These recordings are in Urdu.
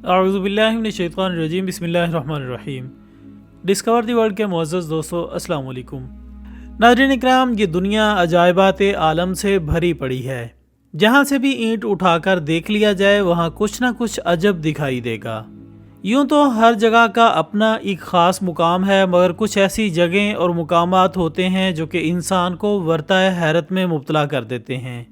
اعوذ باللہ من الشیطان الرجیم، بسم اللہ الرحمن الرحیم۔ ڈسکور دی ورلڈ کے معزز دوستو، السلام علیکم۔ ناظرین اکرام، یہ دنیا عجائبات عالم سے بھری پڑی ہے۔ جہاں سے بھی اینٹ اٹھا کر دیکھ لیا جائے وہاں کچھ نہ کچھ عجب دکھائی دے گا۔ یوں تو ہر جگہ کا اپنا ایک خاص مقام ہے، مگر کچھ ایسی جگہیں اور مقامات ہوتے ہیں جو کہ انسان کو ورطہ حیرت میں مبتلا کر دیتے ہیں،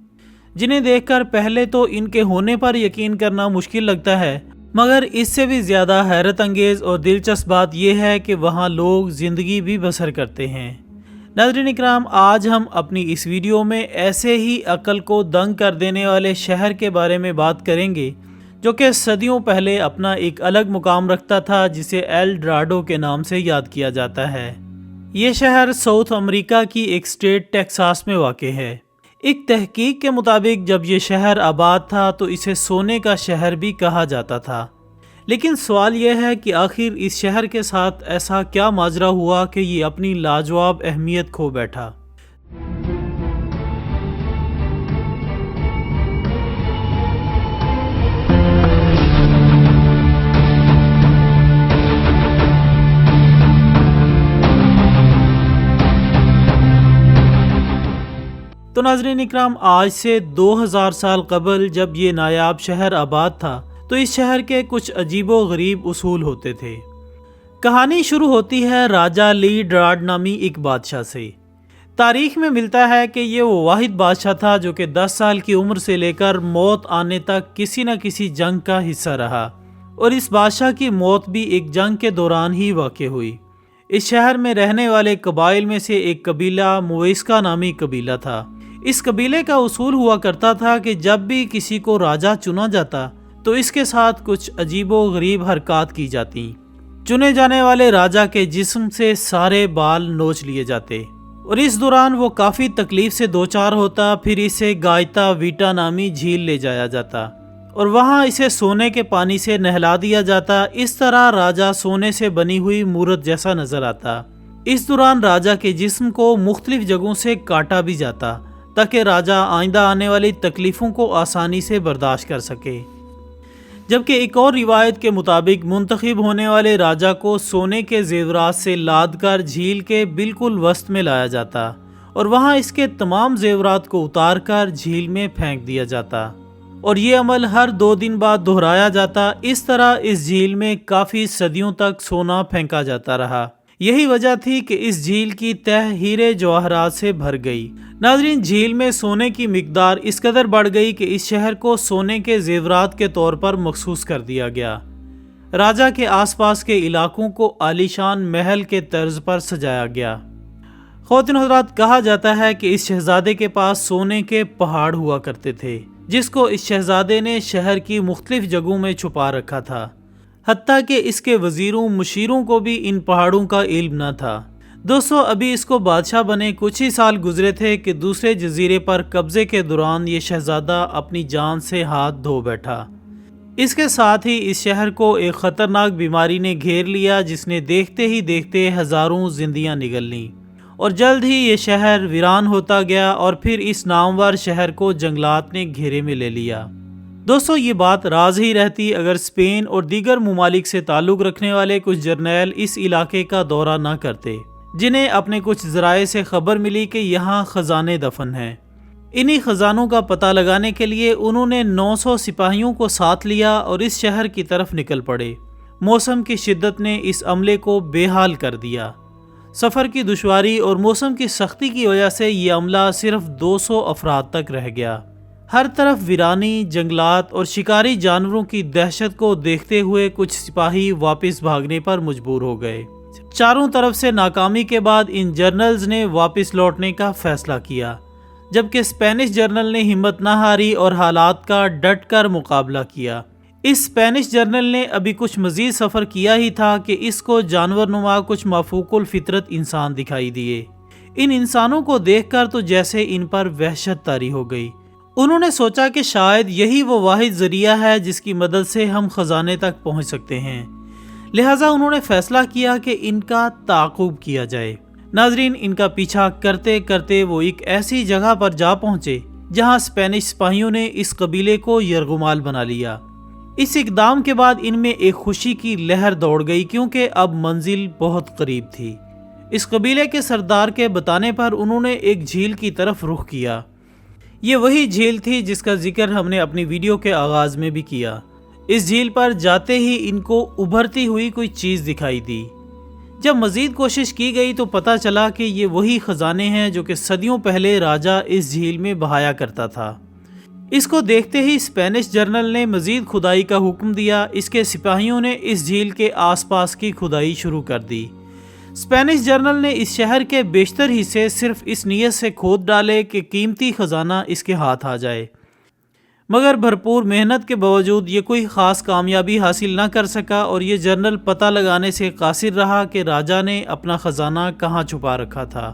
جنہیں دیکھ کر پہلے تو ان کے ہونے پر یقین کرنا مشکل لگتا ہے، مگر اس سے بھی زیادہ حیرت انگیز اور دلچسپ بات یہ ہے کہ وہاں لوگ زندگی بھی بسر کرتے ہیں۔ ناظرین اکرام، آج ہم اپنی اس ویڈیو میں ایسے ہی عقل کو دنگ کر دینے والے شہر کے بارے میں بات کریں گے جو کہ صدیوں پہلے اپنا ایک الگ مقام رکھتا تھا، جسے ایل ڈراڈو کے نام سے یاد کیا جاتا ہے۔ یہ شہر ساؤتھ امریکہ کی ایک اسٹیٹ ٹیکساس میں واقع ہے۔ ایک تحقیق کے مطابق جب یہ شہر آباد تھا تو اسے سونے کا شہر بھی کہا جاتا تھا، لیکن سوال یہ ہے کہ آخر اس شہر کے ساتھ ایسا کیا ماجرا ہوا کہ یہ اپنی لاجواب اہمیت کھو بیٹھا۔ تو ناظرین اکرام، آج سے 2000 سال قبل جب یہ نایاب شہر آباد تھا تو اس شہر کے کچھ عجیب و غریب اصول ہوتے تھے۔ کہانی شروع ہوتی ہے راجہ لی ڈراڈ نامی ایک بادشاہ سے۔ تاریخ میں ملتا ہے کہ یہ وہ واحد بادشاہ تھا جو کہ 10 سال کی عمر سے لے کر موت آنے تک کسی نہ کسی جنگ کا حصہ رہا، اور اس بادشاہ کی موت بھی ایک جنگ کے دوران ہی واقع ہوئی۔ اس شہر میں رہنے والے قبائل میں سے ایک قبیلہ مویسکا نامی قبیلہ تھا۔ اس قبیلے کا اصول ہوا کرتا تھا کہ جب بھی کسی کو راجہ چنا جاتا تو اس کے ساتھ کچھ عجیب و غریب حرکات کی جاتی۔ چنے جانے والے راجہ کے جسم سے سارے بال نوچ لیے جاتے، اور اس دوران وہ کافی تکلیف سے دوچار ہوتا۔ پھر اسے گائتا ویٹا نامی جھیل لے جایا جاتا اور وہاں اسے سونے کے پانی سے نہلا دیا جاتا۔ اس طرح راجہ سونے سے بنی ہوئی مورت جیسا نظر آتا۔ اس دوران راجہ کے جسم کو مختلف جگہوں سے کاٹا بھی جاتا تاکہ راجہ آئندہ آنے والی تکلیفوں کو آسانی سے برداشت کر سکے۔ جبکہ ایک اور روایت کے مطابق منتخب ہونے والے راجہ کو سونے کے زیورات سے لاد کر جھیل کے بالکل وسط میں لایا جاتا اور وہاں اس کے تمام زیورات کو اتار کر جھیل میں پھینک دیا جاتا، اور یہ عمل ہر 2 دن بعد دہرایا جاتا۔ اس طرح اس جھیل میں کافی صدیوں تک سونا پھینکا جاتا رہا۔ یہی وجہ تھی کہ اس جھیل کی تہ ہیرے جواہرات سے بھر گئی۔ ناظرین، جھیل میں سونے کی مقدار اس قدر بڑھ گئی کہ اس شہر کو سونے کے زیورات کے طور پر مخصوص کر دیا گیا۔ راجہ کے آس پاس کے علاقوں کو عالیشان محل کے طرز پر سجایا گیا۔ خواتین حضرات، کہا جاتا ہے کہ اس شہزادے کے پاس سونے کے پہاڑ ہوا کرتے تھے، جس کو اس شہزادے نے شہر کی مختلف جگہوں میں چھپا رکھا تھا، حتیٰ کہ اس کے وزیروں مشیروں کو بھی ان پہاڑوں کا علم نہ تھا۔ دوستو، ابھی اس کو بادشاہ بنے کچھ ہی سال گزرے تھے کہ دوسرے جزیرے پر قبضے کے دوران یہ شہزادہ اپنی جان سے ہاتھ دھو بیٹھا۔ اس کے ساتھ ہی اس شہر کو ایک خطرناک بیماری نے گھیر لیا، جس نے دیکھتے ہی دیکھتے ہزاروں زندگیاں نگل لیں، اور جلد ہی یہ شہر ویران ہوتا گیا، اور پھر اس نامور شہر کو جنگلات نے گھیرے میں لے لیا۔ دوستو، یہ بات راز ہی رہتی اگر اسپین اور دیگر ممالک سے تعلق رکھنے والے کچھ جرنیل اس علاقے کا دورہ نہ کرتے، جنہیں اپنے کچھ ذرائع سے خبر ملی کہ یہاں خزانے دفن ہیں۔ انہی خزانوں کا پتہ لگانے کے لیے انہوں نے 900 سپاہیوں کو ساتھ لیا اور اس شہر کی طرف نکل پڑے۔ موسم کی شدت نے اس عملے کو بے حال کر دیا۔ سفر کی دشواری اور موسم کی سختی کی وجہ سے یہ عملہ صرف 200 افراد تک رہ گیا۔ ہر طرف ویرانی، جنگلات اور شکاری جانوروں کی دہشت کو دیکھتے ہوئے کچھ سپاہی واپس بھاگنے پر مجبور ہو گئے۔ چاروں طرف سے ناکامی کے بعد ان جرنلز نے واپس لوٹنے کا فیصلہ کیا، جبکہ اسپینش جرنل نے ہمت نہ ہاری اور حالات کا ڈٹ کر مقابلہ کیا۔ اس اسپینش جرنل نے ابھی کچھ مزید سفر کیا ہی تھا کہ اس کو جانور نما کچھ مفوق الفطرت انسان دکھائی دیے۔ ان انسانوں کو دیکھ کر تو جیسے ان پر وحشت طاری ہو گئی۔ انہوں نے سوچا کہ شاید یہی وہ واحد ذریعہ ہے جس کی مدد سے ہم خزانے تک پہنچ سکتے ہیں، لہٰذا انہوں نے فیصلہ کیا کہ ان کا تعاقب کیا جائے۔ ناظرین، ان کا پیچھا کرتے کرتے وہ ایک ایسی جگہ پر جا پہنچے جہاں اسپینش سپاہیوں نے اس قبیلے کو یرغمال بنا لیا۔ اس اقدام کے بعد ان میں ایک خوشی کی لہر دوڑ گئی کیونکہ اب منزل بہت قریب تھی۔ اس قبیلے کے سردار کے بتانے پر انہوں نے ایک جھیل کی طرف رخ کیا۔ یہ وہی جھیل تھی جس کا ذکر ہم نے اپنی ویڈیو کے آغاز میں بھی کیا۔ اس جھیل پر جاتے ہی ان کو ابھرتی ہوئی کوئی چیز دکھائی دی۔ جب مزید کوشش کی گئی تو پتہ چلا کہ یہ وہی خزانے ہیں جو کہ صدیوں پہلے راجہ اس جھیل میں بہایا کرتا تھا۔ اس کو دیکھتے ہی اسپینش جنرل نے مزید کھدائی کا حکم دیا۔ اس کے سپاہیوں نے اس جھیل کے آس پاس کی کھدائی شروع کر دی۔ اسپینش جنرل نے اس شہر کے بیشتر حصے صرف اس نیت سے کھود ڈالے کہ قیمتی خزانہ اس کے ہاتھ آ جائے، مگر بھرپور محنت کے باوجود یہ کوئی خاص کامیابی حاصل نہ کر سکا اور یہ جنرل پتہ لگانے سے قاصر رہا کہ راجہ نے اپنا خزانہ کہاں چھپا رکھا تھا۔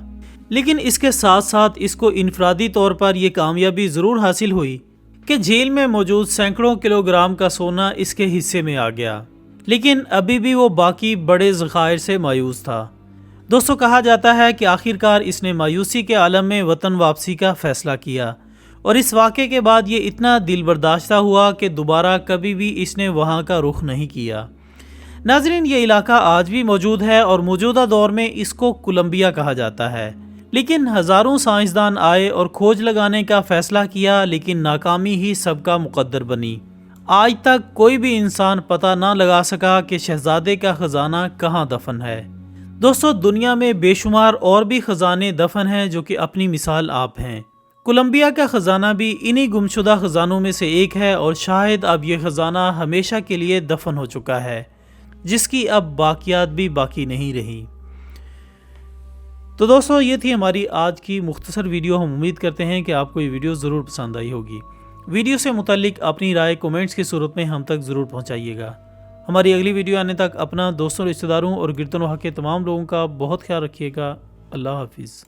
لیکن اس کے ساتھ ساتھ اس کو انفرادی طور پر یہ کامیابی ضرور حاصل ہوئی کہ جھیل میں موجود سینکڑوں کلوگرام کا سونا اس کے حصے میں آ گیا، لیکن ابھی بھی وہ باقی بڑے ذخائر سے مایوس تھا۔ دوستو، کہا جاتا ہے کہ آخرکار اس نے مایوسی کے عالم میں وطن واپسی کا فیصلہ کیا، اور اس واقعے کے بعد یہ اتنا دل برداشتہ ہوا کہ دوبارہ کبھی بھی اس نے وہاں کا رخ نہیں کیا۔ ناظرین، یہ علاقہ آج بھی موجود ہے اور موجودہ دور میں اس کو کولمبیا کہا جاتا ہے، لیکن ہزاروں سائنسدان آئے اور کھوج لگانے کا فیصلہ کیا، لیکن ناکامی ہی سب کا مقدر بنی۔ آج تک کوئی بھی انسان پتہ نہ لگا سکا کہ شہزادے کا خزانہ کہاں دفن ہے۔ دوستو، دنیا میں بے شمار اور بھی خزانے دفن ہیں جو کہ اپنی مثال آپ ہیں۔ کولمبیا کا خزانہ بھی انہی گمشدہ خزانوں میں سے ایک ہے، اور شاید اب یہ خزانہ ہمیشہ کے لیے دفن ہو چکا ہے، جس کی اب باقیات بھی باقی نہیں رہی۔ تو دوستو، یہ تھی ہماری آج کی مختصر ویڈیو۔ ہم امید کرتے ہیں کہ آپ کو یہ ویڈیو ضرور پسند آئی ہوگی۔ ویڈیو سے متعلق اپنی رائے کومنٹس کی صورت میں ہم تک ضرور پہنچائیے گا۔ ہماری اگلی ویڈیو آنے تک اپنا، دوستوں، رشتہ داروں اور گردن وہاں کے تمام لوگوں کا بہت خیال رکھیے گا۔ اللہ حافظ۔